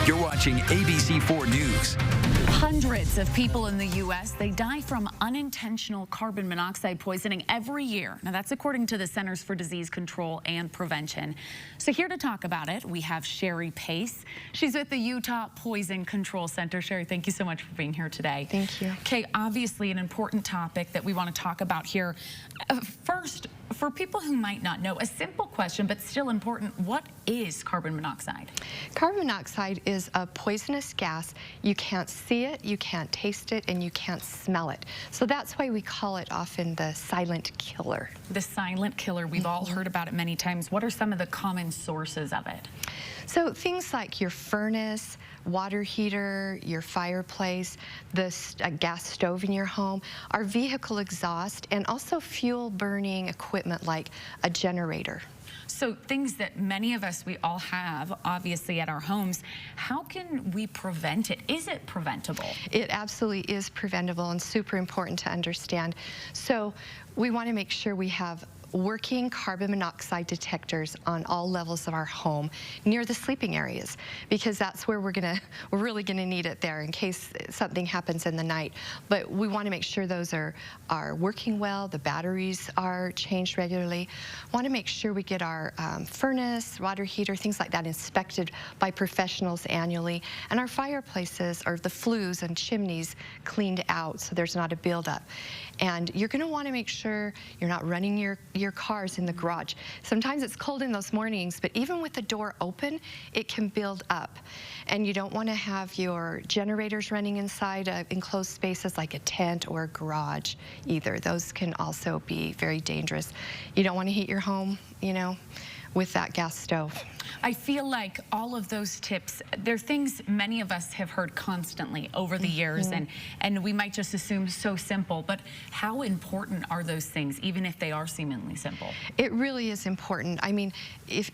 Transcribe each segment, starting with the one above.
You're watching ABC4 News. Hundreds of people in the U.S., they die from unintentional carbon monoxide poisoning every year. Now, that's according to the Centers for Disease Control and Prevention. So here to talk about it, we have Sherry Pace. She's with the Utah Poison Control Center. Sherry, thank you so much for being here today. Thank you. Okay, obviously an important topic that we want to talk about here. First, for people who might not know, a simple question, but still important, what is carbon monoxide? Carbon monoxide is a poisonous gas. You can't see it, you can't taste it, and you can't smell it. So that's why we call it often the silent killer. The silent killer, we've all heard about it many times. What are some of the common sources of it? So things like your furnace, water heater, your fireplace, the gas stove in your home, our vehicle exhaust, and also fuel burning equipment like a generator. So things that many of us, we all have, obviously, at our homes. How can we prevent it? Is it preventable? It absolutely is preventable and super important to understand. So we want to make sure we have working carbon monoxide detectors on all levels of our home near the sleeping areas, because that's where we're really gonna need it there in case something happens in the night. But we want to make sure those are working well, the batteries are changed regularly. Want to make sure we get our furnace, water heater, things like that inspected by professionals annually, and our fireplaces or the flues and chimneys cleaned out so there's not a buildup. And you're going to want to make sure you're not running your cars in the garage. Sometimes it's cold in those mornings, but even with the door open, it can build up. And you don't want to have your generators running inside enclosed spaces like a tent or a garage either. Those can also be very dangerous. You don't want to heat your home, you know, with that gas stove. I feel like all of those tips, they're things many of us have heard constantly over the years, and we might just assume so simple, but how important are those things, even if they are seemingly simple? It really is important. I mean, if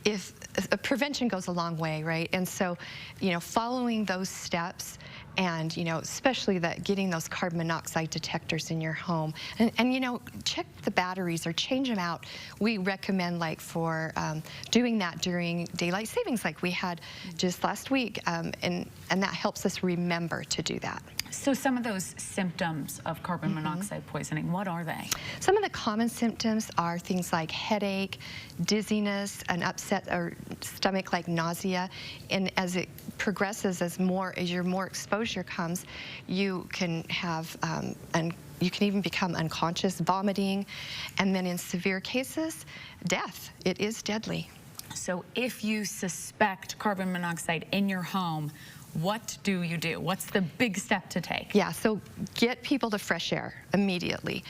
prevention goes a long way, right? And so, you know, following those steps, and you know, especially that getting those carbon monoxide detectors in your home, and you know, check the batteries or change them out. We recommend, like, for doing that during daylight savings like we had just last week, and that helps us remember to do that. So some of those symptoms of carbon monoxide poisoning, what are they? Some of the common symptoms are things like headache, dizziness, an upset or stomach like nausea, and as it progresses, as your more exposure comes, you can have and you can even become unconscious, vomiting, and then in severe cases, death. It is deadly. So if you suspect carbon monoxide in your home, what do you do? What's the big step to take? Yeah, so get people to fresh air immediately.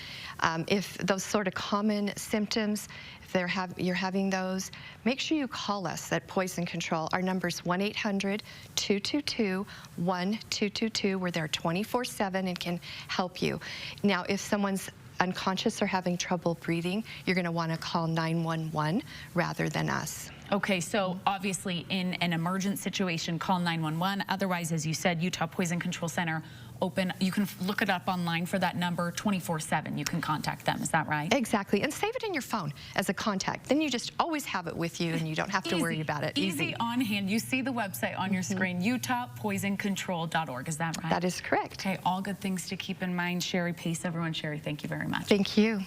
If those sort of common symptoms, if you're having those, make sure you call us at Poison Control. Our number's 1-800-222-1222. We're there 24/7 and can help you. Now, if someone's unconscious or having trouble breathing, you're going to want to call 911 rather than us. Okay, so obviously in an emergent situation, call 911. Otherwise, as you said, Utah Poison Control Center open. You can look it up online for that number 24/7. You can contact them. Is that right? Exactly, and save it in your phone as a contact. Then you just always have it with you and you don't have to worry about it. Easy on hand. You see the website on your screen, utahpoisoncontrol.org. Is that right? That is correct. Okay, all good things to keep in mind. Sherry Pace, everyone. Sherry, thank you very much. Thank you.